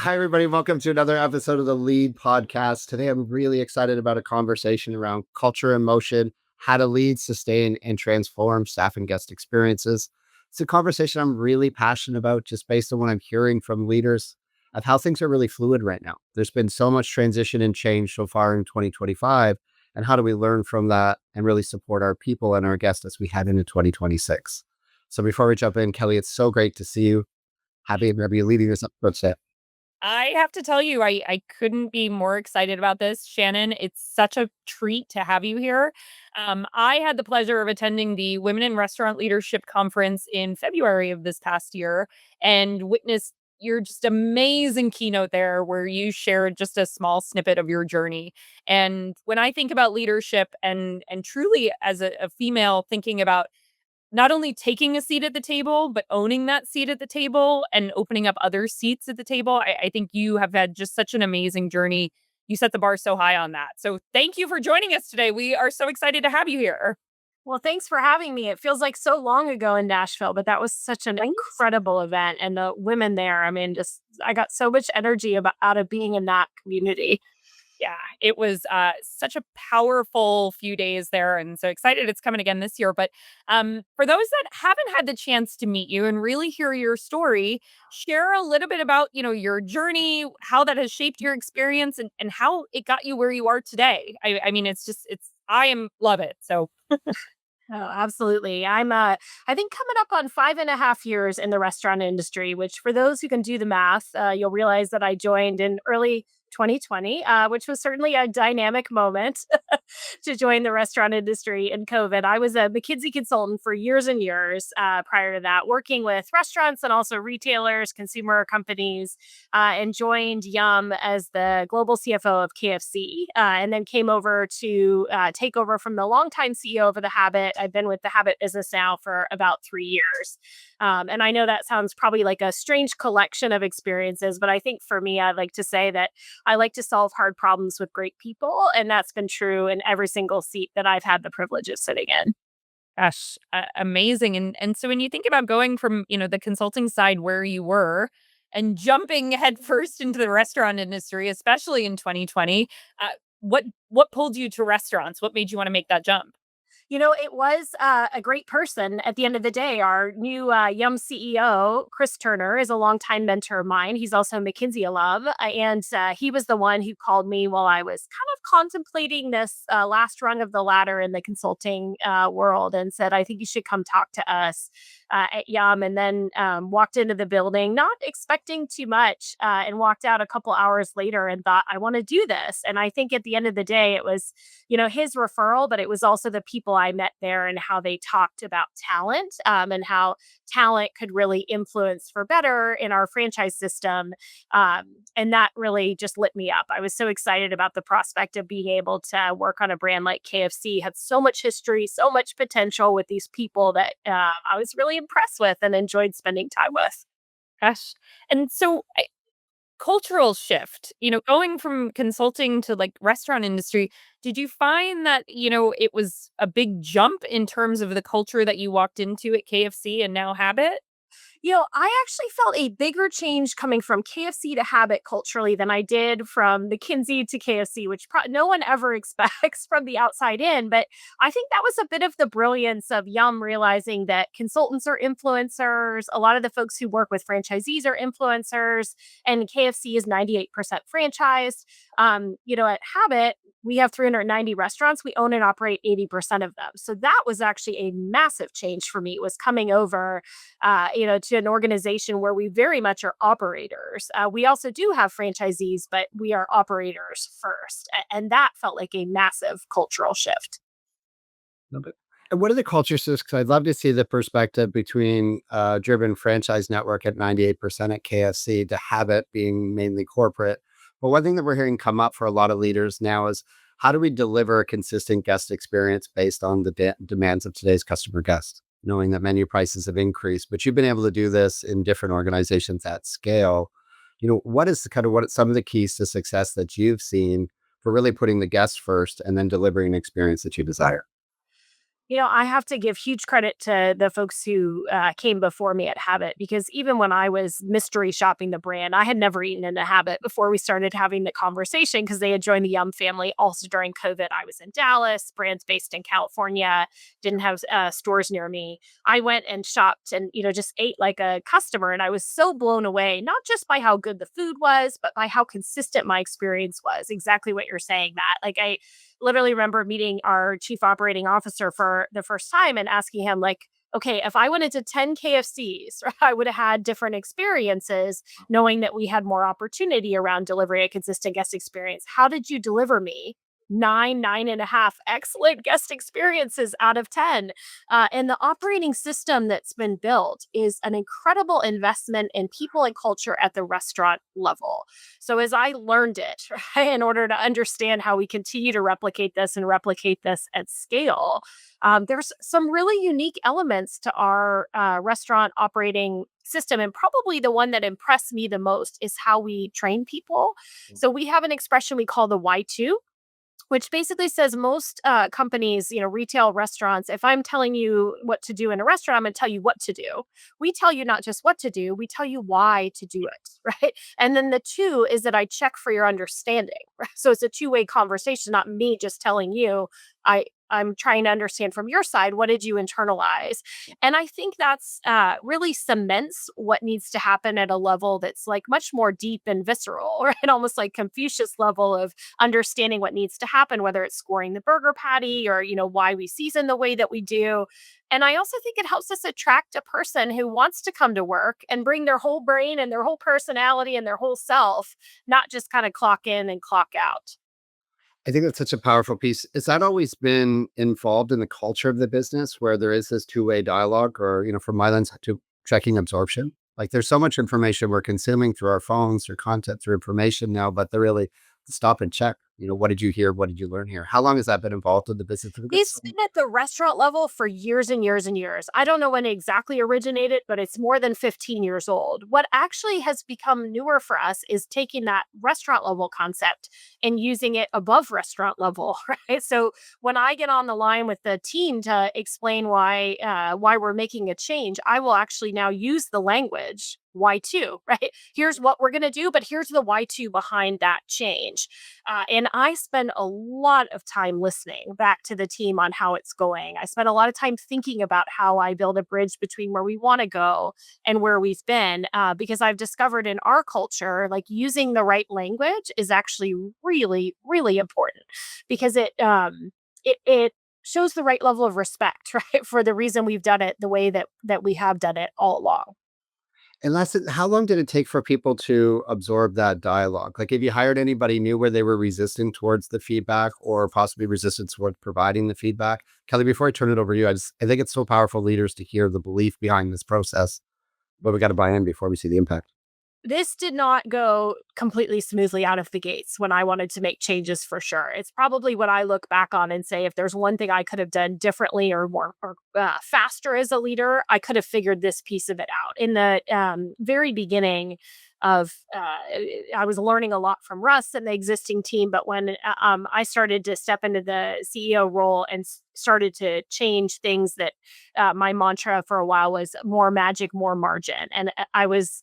Hi, everybody. Welcome to another episode of the Lead Podcast. Today, I'm really excited about a conversation around culture and motion, how to lead, sustain, and transform staff and guest experiences. It's a conversation I'm really passionate about just based on what I'm hearing from leaders of how things are really fluid right now. There's been so much transition and change so far in 2025. And how do we learn from that and really support our people and our guests as we head into 2026? So before we jump in, Kelly, it's so great to see you. Happy to have you leading this up. I have to tell you, I couldn't be more excited about this, Shannon. It's such a treat to have you here. I had the pleasure of attending the Women in Restaurant Leadership Conference in February of this past year and witnessed your just amazing keynote there where you shared just a small snippet of your journey. And when I think about leadership and truly as a female thinking about not only taking a seat at the table, but owning that seat at the table and opening up other seats at the table. I think you have had just such an amazing journey. You set the bar so high on that. So thank you for joining us today. We are so excited to have you here. Well, thanks for having me. It feels like so long ago in Nashville, but that was such an incredible event. And the women there, I mean, just I got so much energy out of being in that community. Yeah, it was such a powerful few days there, and so excited it's coming again this year. But for those that haven't had the chance to meet you and really hear your story, share a little bit about your journey, how that has shaped your experience, and how it got you where you are today. I mean, I am love it. So Oh, absolutely. I think coming up on 5.5 years in the restaurant industry, which for those who can do the math, you'll realize that I joined in early 2020, which was certainly a dynamic moment to join the restaurant industry in COVID. I was a McKinsey consultant for years and years prior to that, working with restaurants and also retailers, consumer companies, and joined Yum as the global CFO of KFC, and then came over to take over from the longtime CEO of The Habit. I've been with The Habit business now for about 3 years. And I know that sounds probably like a strange collection of experiences, but I think for me, I'd like to say that I like to solve hard problems with great people. And that's been true in every single seat that I've had the privilege of sitting in. gosh, amazing. And so when you think about going from the consulting side where you were and jumping headfirst into the restaurant industry, especially in 2020, uh, what pulled you to restaurants? What made you want to make that jump? It was a great person at the end of the day. Our new Yum CEO, Chris Turner, is a longtime mentor of mine. He's also a McKinsey alum. And he was the one who called me while I was kind of contemplating this last rung of the ladder in the consulting world and said, I think you should come talk to us at Yum. And then walked into the building, not expecting too much, and walked out a couple hours later and thought, I want to do this. And I think at the end of the day, it was his referral, but it was also the people I met there and how they talked about talent, and how talent could really influence for better in our franchise system. And that really just lit me up. I was so excited about the prospect of being able to work on a brand like KFC, had so much history, so much potential with these people that I was really impressed with and enjoyed spending time with. Gosh. And so cultural shift, going from consulting to like restaurant industry, did you find that, it was a big jump in terms of the culture that you walked into at KFC and now Habit? I actually felt a bigger change coming from KFC to Habit culturally than I did from McKinsey to KFC, which no one ever expects from the outside in. But I think that was a bit of the brilliance of Yum realizing that consultants are influencers. A lot of the folks who work with franchisees are influencers, and KFC is 98% franchised. At Habit, we have 390 restaurants. We own and operate 80% of them. So that was actually a massive change for me. It was coming over to an organization where we very much are operators. We also do have franchisees, but we are operators first. And that felt like a massive cultural shift. Love it. And what are the culture shifts? Because I'd love to see the perspective between driven franchise network at 98% at KFC to Habit being mainly corporate. But one thing that we're hearing come up for a lot of leaders now is how do we deliver a consistent guest experience based on the demands of today's customer guest, knowing that menu prices have increased, but you've been able to do this in different organizations at scale. What is what some of the keys to success that you've seen for really putting the guest first and then delivering an experience that you desire? I have to give huge credit to the folks who came before me at Habit, because even when I was mystery shopping the brand, I had never eaten in a Habit before we started having the conversation, because they had joined the Yum family also during COVID. I was in Dallas, brands based in California, didn't have stores near me. I went and shopped and, just ate like a customer. And I was so blown away, not just by how good the food was, but by how consistent my experience was. Exactly what you're saying, Matt. Like, I literally remember meeting our chief operating officer for the first time and asking him, like, okay, if I went into 10 KFCs, I would have had different experiences, knowing that we had more opportunity around delivering a consistent guest experience. How did you deliver me nine and a half excellent guest experiences out of 10? And the operating system that's been built is an incredible investment in people and culture at the restaurant level. So as I learned it, right, in order to understand how we continue to replicate this and replicate this at scale, there's some really unique elements to our restaurant operating system. And probably the one that impressed me the most is how we train people. So we have an expression we call the Y2, which basically says most companies, retail restaurants, if I'm telling you what to do in a restaurant, I'm going to tell you what to do. We tell you not just what to do, we tell you why to do it, right? And then the two is that I check for your understanding. Right? So it's a two-way conversation, not me just telling you. I'm trying to understand from your side, what did you internalize? And I think that's really cements what needs to happen at a level that's like much more deep and visceral, right? Almost like Confucius level of understanding what needs to happen, whether it's scoring the burger patty or, why we season the way that we do. And I also think it helps us attract a person who wants to come to work and bring their whole brain and their whole personality and their whole self, not just kind of clock in and clock out. I think that's such a powerful piece. Has that always been involved in the culture of the business where there is this two-way dialogue or, from my lens to checking absorption? Like there's so much information we're consuming through our phones, through content, through information now, but they really stop and check, what did you hear? What did you learn here? How long has that been involved in the business? It's been at the restaurant level for years and years and years. I don't know when it exactly originated, but it's more than 15 years old. What actually has become newer for us is taking that restaurant level concept and using it above restaurant level, right? So when I get on the line with the team to explain why we're making a change, I will actually now use the language Y2, right? Here's what we're going to do, but here's the Y2 behind that change. And I spend a lot of time listening back to the team on how it's going. I spend a lot of time thinking about how I build a bridge between where we want to go and where we've been, because I've discovered in our culture, like using the right language is actually really, really important, because it shows the right level of respect, right, for the reason we've done it the way that we have done it all along. And lastly, how long did it take for people to absorb that dialogue? Like, if you hired anybody new where they were resistant towards the feedback or possibly resistant towards providing the feedback? Kelly, before I turn it over to you, I think it's so powerful leaders to hear the belief behind this process, but we got to buy in before we see the impact. This did not go completely smoothly out of the gates when I wanted to make changes, for sure. It's probably what I look back on and say, if there's one thing I could have done differently or more or faster as a leader, I could have figured this piece of it out. In the very beginning of, I was learning a lot from Russ and the existing team, but when I started to step into the CEO role and started to change things, that my mantra for a while was more magic, more margin. And I was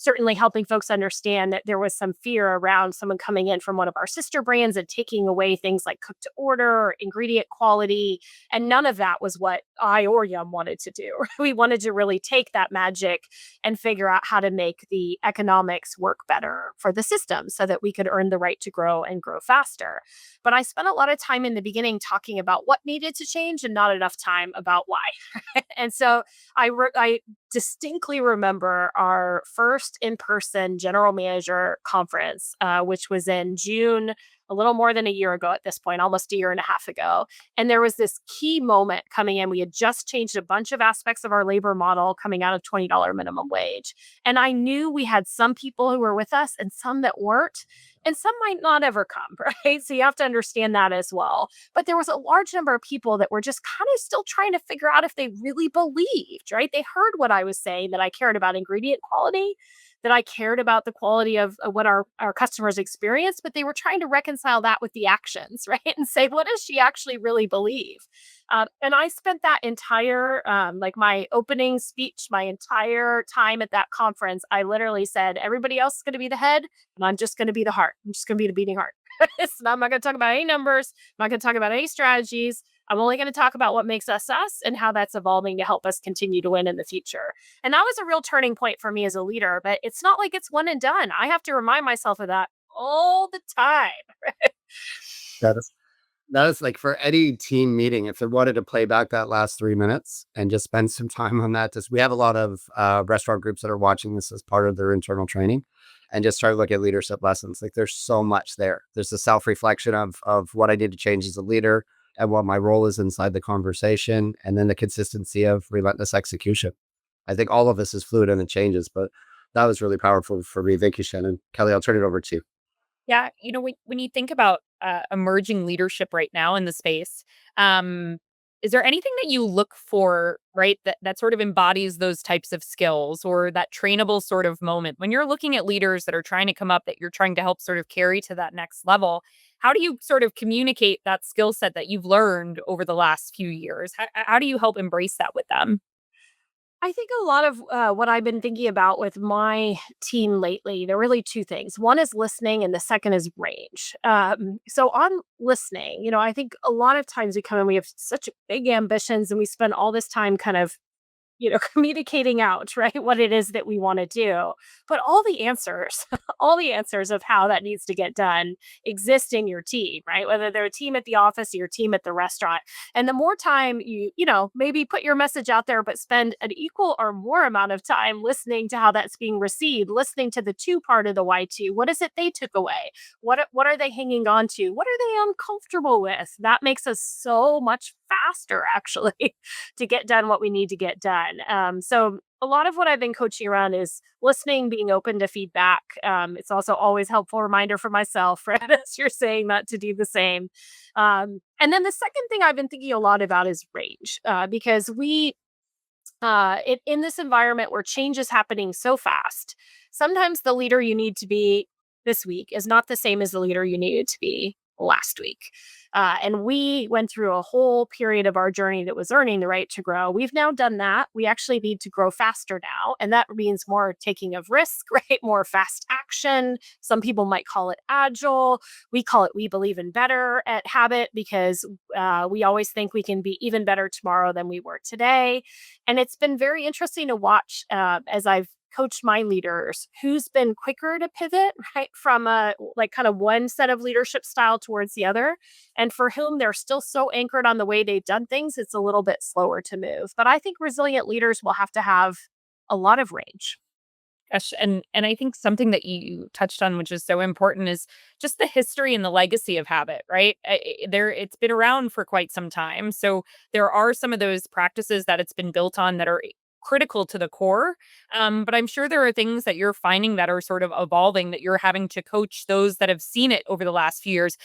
certainly helping folks understand that there was some fear around someone coming in from one of our sister brands and taking away things like cook to order or ingredient quality. And none of that was what I or Yum wanted to do. We wanted to really take that magic and figure out how to make the economics work better for the system so that we could earn the right to grow and grow faster. But I spent a lot of time in the beginning talking about what needed to change and not enough time about why. And so I distinctly remember our first in-person general manager conference, which was in June, a little more than a year ago at this point, almost a year and a half ago. And there was this key moment coming in. We had just changed a bunch of aspects of our labor model coming out of $20 minimum wage. And I knew we had some people who were with us and some that weren't, and some might not ever come, right? So you have to understand that as well. But there was a large number of people that were just kind of still trying to figure out if they really believed, right? They heard what I was saying, that I cared about ingredient quality, that I cared about the quality of what our customers experience, but they were trying to reconcile that with the actions, right? And say, what does she actually really believe? And I spent that entire, like my opening speech, my entire time at that conference, I literally said, everybody else is going to be the head, and I'm just going to be the heart. I'm just going to be the beating heart. I'm not going to talk about any numbers. I'm not going to talk about any strategies. I'm only going to talk about what makes us us and how that's evolving to help us continue to win in the future. And that was a real turning point for me as a leader, but it's not like it's one and done. I have to remind myself of that all the time. That is that is like for any team meeting, if they wanted to play back that last 3 minutes and just spend some time on that. Just we have a lot of restaurant groups that are watching this as part of their internal training and just start looking at leadership lessons. Like there's so much there. There's the self-reflection of what I need to change as a leader and what my role is inside the conversation, and then the consistency of relentless execution. I think all of this is fluid and it changes, but that was really powerful for me. Thank you, Shannon. Kelly, I'll turn it over to you. Yeah, when you think about emerging leadership right now in the space, um, is there anything that you look for, right, that sort of embodies those types of skills or that trainable sort of moment when you're looking at leaders that are trying to come up that you're trying to help sort of carry to that next level? How do you sort of communicate that skill set that you've learned over the last few years? How do you help embrace that with them? I think a lot of what I've been thinking about with my team lately, there are really two things. One is listening, and the second is range. So, on listening, I think a lot of times we come in, we have such big ambitions, and we spend all this time kind of communicating out, right? What it is that we want to do. But all the answers, all the answers of how that needs to get done exist in your team, right? Whether they're a team at the office or your team at the restaurant. And the more time maybe put your message out there, but spend an equal or more amount of time listening to how that's being received, listening to the two part of the Y2. What is it they took away? What are they hanging on to? What are they uncomfortable with? That makes us so much faster, actually, to get done what we need to get done. So a lot of what I've been coaching around is listening, being open to feedback. It's also always helpful reminder for myself, right? As you're saying that to do the same. And then the second thing I've been thinking a lot about is range, because in this environment where change is happening so fast, sometimes the leader you need to be this week is not the same as the leader you needed to be last week. And we went through a whole period of our journey that was earning the right to grow. We've now done that. We actually need to grow faster now. And that means more taking of risk, right? More fast action. Some people might call it agile. We call it we believe in better at Habit because we always think we can be even better tomorrow than we were today. And it's been very interesting to watch as I've coached my leaders who's been quicker to pivot, right, from a like kind of one set of leadership style towards the other, and for whom they're still so anchored on the way they've done things, it's a little bit slower to move. But I think resilient leaders will have to have a lot of range. Gosh, and I think something that you touched on, which is so important, is just the history and the legacy of habit, right? There, it's been around for quite some time, so there are some of those practices that it's been built on that are critical to the core. But I'm sure there are things that you're finding that are sort of evolving that you're having to coach those that have seen it over the last few years.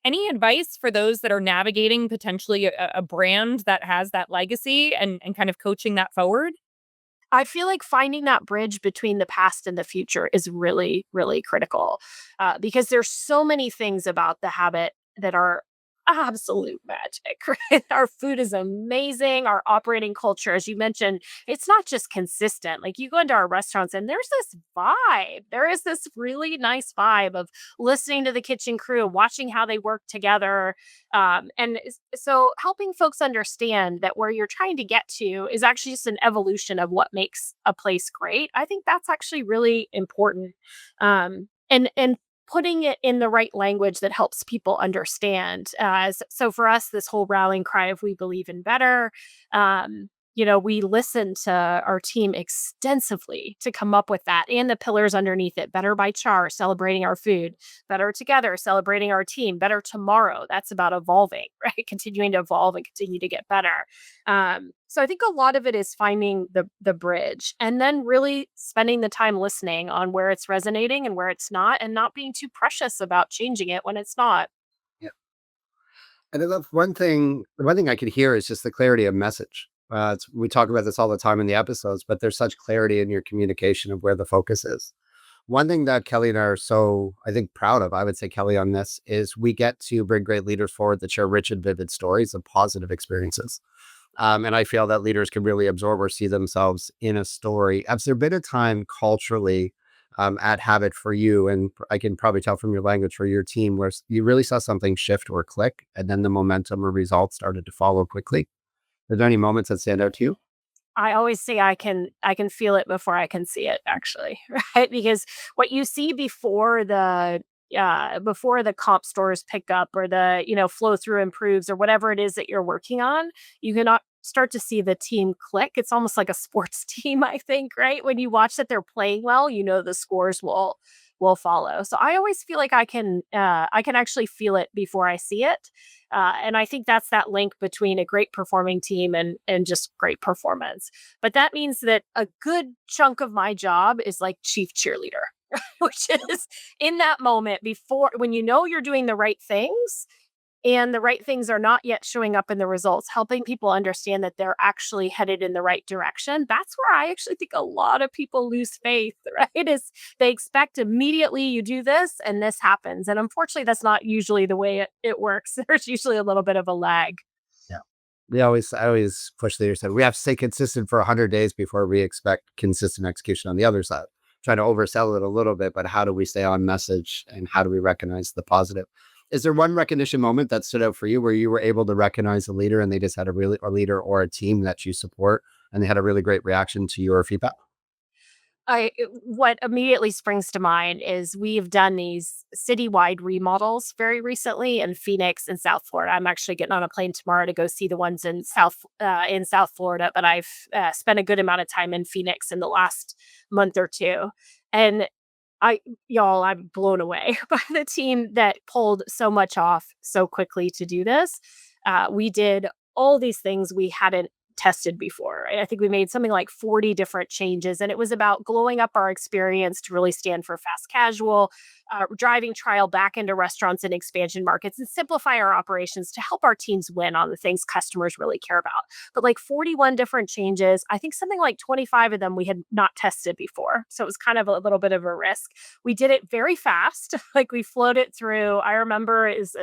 Any advice for those that are navigating potentially a brand that has that legacy and kind of coaching that forward? I feel like finding that bridge between the past and the future is really, really critical because there's so many things about the habit that are absolute magic, right? Our food is amazing. Our operating culture, as you mentioned, it's not just consistent. Like you go into our restaurants and there's this vibe. There is this really nice vibe of listening to the kitchen crew, watching how they work together, so helping folks understand that where you're trying to get to is actually just an evolution of what makes a place great. I think that's actually really important. And putting it in the right language that helps people understand. So for us, this whole rallying cry of we believe in better. We listened to our team extensively to come up with that and the pillars underneath it. Better by Char, celebrating our food. Better together, celebrating our team. Better tomorrow. That's about evolving, right? Continuing to evolve and continue to get better. So I think a lot of it is finding the bridge and then really spending the time listening on where it's resonating and where it's not, and not being too precious about changing it when it's not. Yeah. And I love one thing, the one thing I could hear is just the clarity of message. We talk about this all the time in the episodes, but there's such clarity in your communication of where the focus is. One thing that Kelly and I are so, I think, proud of, I would say, Kelly, on this is we get to bring great leaders forward that share rich and vivid stories of positive experiences. And I feel that leaders can really absorb or see themselves in a story. Has there been a time culturally at Habit for you, and I can probably tell from your language for your team, where you really saw something shift or click, and then the momentum or results started to follow quickly? Are there any moments that stand out to you? I always say I can feel it before I can see it actually, right? Because what you see before the comp stores pick up or the, flow through improves or whatever it is that you're working on, you cannot start to see the team click. It's almost like a sports team, I think, right? When you watch that they're playing well, the scores will follow. So I always feel like I can actually feel it before I see it. And I think that's that link between a great performing team and just great performance. But that means that a good chunk of my job is like chief cheerleader, which is in that moment before when you're doing the right things and the right things are not yet showing up in the results, helping people understand that they're actually headed in the right direction. That's where I actually think a lot of people lose faith, right? Is they expect immediately you do this and this happens. And unfortunately, that's not usually the way it works. There's usually a little bit of a lag. Yeah. I always push leaders that we have to stay consistent for 100 days before we expect consistent execution on the other side. Trying to oversell it a little bit, but how do we stay on message and how do we recognize the positive? Is there one recognition moment that stood out for you where you were able to recognize a leader and they just had a leader or a team that you support and they had a really great reaction to your feedback? What immediately springs to mind is we've done these citywide remodels very recently in Phoenix and South Florida. I'm actually getting on a plane tomorrow to go see the ones in South Florida, but I've spent a good amount of time in Phoenix in the last month or two, and I y'all, I'm blown away by the team that pulled so much off so quickly to do this. We did all these things we hadn't tested before. I think we made something like 40 different changes, and it was about glowing up our experience to really stand for fast casual, driving trial back into restaurants and expansion markets, and simplify our operations to help our teams win on the things customers really care about. But like 41 different changes, I think something like 25 of them we had not tested before. So it was kind of a little bit of a risk. We did it very fast. Like we flowed it through. I remember is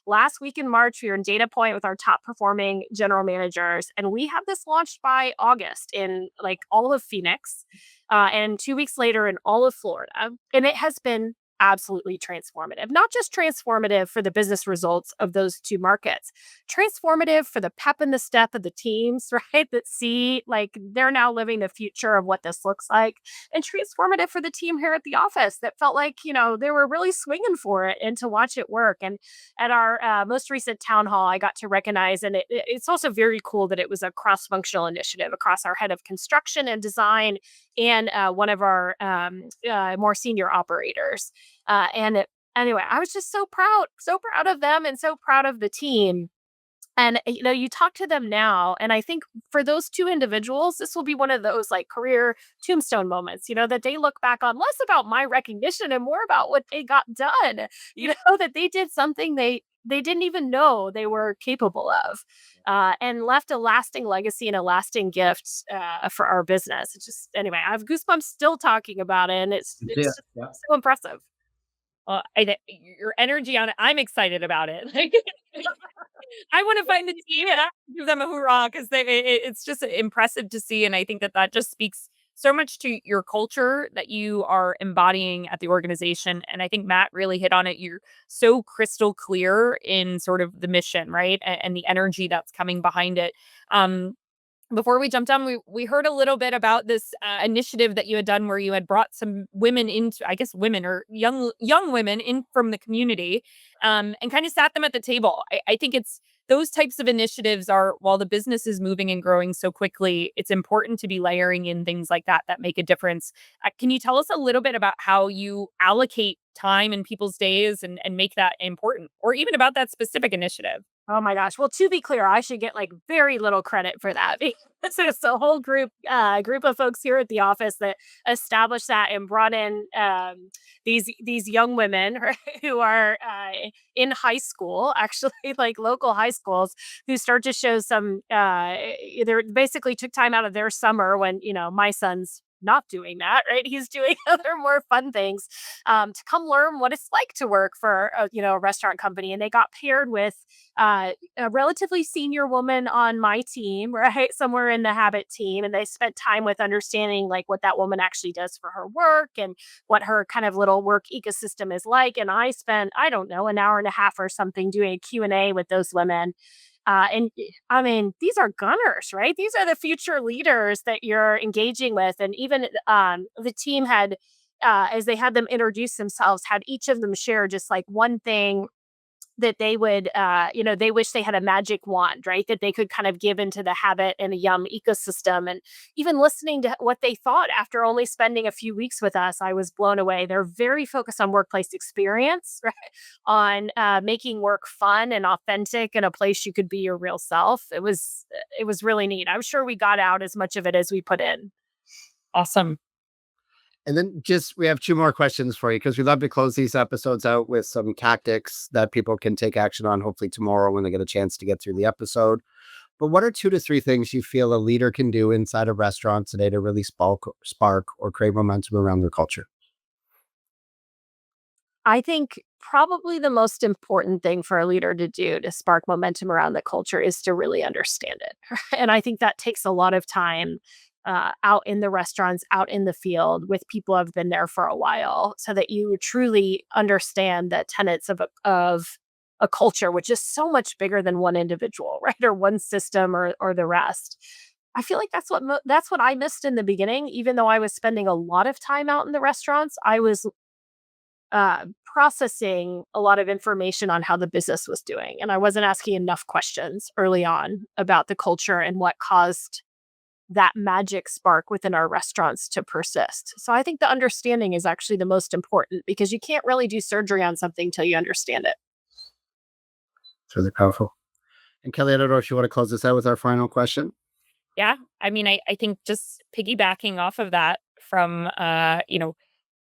last week in March, we were in Data Point with our top performing general managers, and we have this launched by August in like all of Phoenix, and 2 weeks later in all of Florida. And it has been absolutely transformative, not just transformative for the business results of those two markets, transformative for the pep and the step of the teams, right? That see like they're now living the future of what this looks like, and transformative for the team here at the office that felt like, they were really swinging for it and to watch it work. And at our most recent town hall, I got to recognize, and it's also very cool that it was a cross functional initiative across our head of construction and design and one of our more senior operators. Anyway, I was just so proud of them and so proud of the team. And you talk to them now, and I think for those two individuals, this will be one of those like career tombstone moments, that they look back on less about my recognition and more about what they got done. That they did something they didn't even know they were capable of, and left a lasting legacy and a lasting gift for our business. It's just anyway, I have goosebumps still talking about it, and it's Yeah. just Yeah. so impressive. Your energy on it, I'm excited about it. Like, I want to find the team and I give them a hoorah because it's just impressive to see. And I think that that just speaks so much to your culture that you are embodying at the organization. And I think Matt really hit on it. You're so crystal clear in sort of the mission, right? And the energy that's coming behind it. Um, Before we jumped on, we heard a little bit about this initiative that you had done where you had brought some women into, I guess, women or young women in from the community, and kind of sat them at the table. I think it's those types of initiatives are while the business is moving and growing so quickly, it's important to be layering in things like that make a difference. Can you tell us a little bit about how you allocate time in people's days and make that important, or even about that specific initiative? Oh my gosh. Well, to be clear, I should get like very little credit for that. So it's a whole group of folks here at the office that established that and brought in these young women who are in high school, actually like local high schools, who start to show some. They basically took time out of their summer when my son's not doing that, right? He's doing other more fun things to come learn what it's like to work for a restaurant company, and they got paired with a relatively senior woman on my team, right? Somewhere in the habit team. And they spent time with understanding like what that woman actually does for her work and what her kind of little work ecosystem is like. And I spent, I don't know, an hour and a half or something doing a Q&A with those women. I mean, these are gunners, right? These are the future leaders that you're engaging with. And even the team had, as they had them introduce themselves, had each of them share just like one thing that they would, they wish they had a magic wand, right? That they could kind of give into the habit and the Yum ecosystem. And even listening to what they thought after only spending a few weeks with us, I was blown away. They're very focused on workplace experience, right? On making work fun and authentic and a place you could be your real self. It was really neat. I'm sure we got out as much of it as we put in. Awesome. And then just we have two more questions for you because we love to close these episodes out with some tactics that people can take action on, hopefully tomorrow when they get a chance to get through the episode. But what are 2 to 3 things you feel a leader can do inside a restaurant today to really spark or create momentum around their culture? I think probably the most important thing for a leader to do to spark momentum around the culture is to really understand it. And I think that takes a lot of time out in the restaurants, out in the field with people who have been there for a while, so that you truly understand the tenets of a culture, which is so much bigger than one individual, right? Or one system or the rest. I feel like that's what I missed in the beginning. Even though I was spending a lot of time out in the restaurants, I was processing a lot of information on how the business was doing. And I wasn't asking enough questions early on about the culture and what caused that magic spark within our restaurants to persist. So I think the understanding is actually the most important because you can't really do surgery on something till you understand it. It's really powerful. And Kelly, I don't know if you want to close this out with our final question. Yeah. I mean, I think just piggybacking off of that from,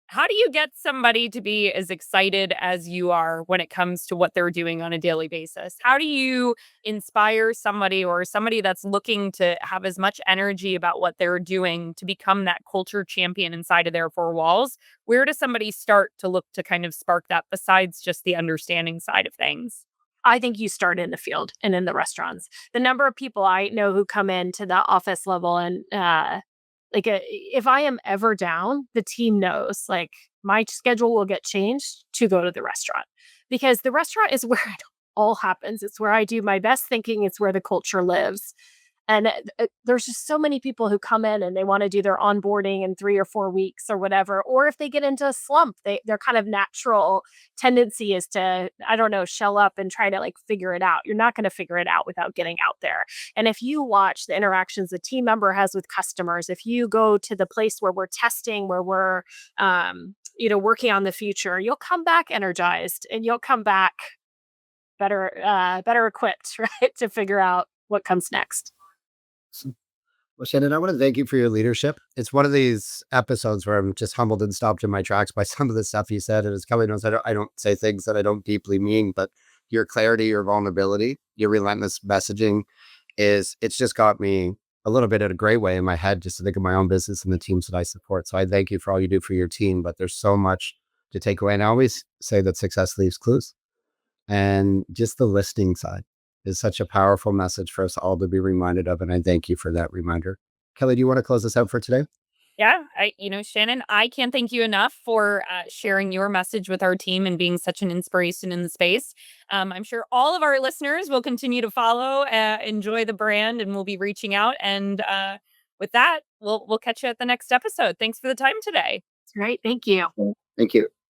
how do you get somebody to be as excited as you are when it comes to what they're doing on a daily basis? How do you inspire somebody or somebody that's looking to have as much energy about what they're doing to become that culture champion inside of their four walls? Where does somebody start to look to kind of spark that besides just the understanding side of things? I think you start in the field and in the restaurants. The number of people I know who come into the office level and if I am ever down, the team knows like my schedule will get changed to go to the restaurant because the restaurant is where it all happens. It's where I do my best thinking. It's where the culture lives. And there's just so many people who come in and they want to do their onboarding in 3 or 4 weeks or whatever. Or if they get into a slump, their kind of natural tendency is to, I don't know, shell up and try to like figure it out. You're not going to figure it out without getting out there. And if you watch the interactions the team member has with customers, if you go to the place where we're testing, where we're, working on the future, you'll come back energized and you'll come back better equipped, right, to figure out what comes next. Well, Shannon, I want to thank you for your leadership. It's one of these episodes where I'm just humbled and stopped in my tracks by some of the stuff you said. And as Kelly knows, I don't say things that I don't deeply mean, but your clarity, your vulnerability, your relentless messaging it's just got me a little bit in a gray way in my head just to think of my own business and the teams that I support. So I thank you for all you do for your team, but there's so much to take away. And I always say that success leaves clues. And just the listening side is such a powerful message for us all to be reminded of. And I thank you for that reminder. Kelly, do you want to close this out for today? Yeah, Shannon, I can't thank you enough for sharing your message with our team and being such an inspiration in the space. I'm sure all of our listeners will continue to follow, enjoy the brand, and we'll be reaching out. And with that, we'll catch you at the next episode. Thanks for the time today. Right. Thank you. Thank you.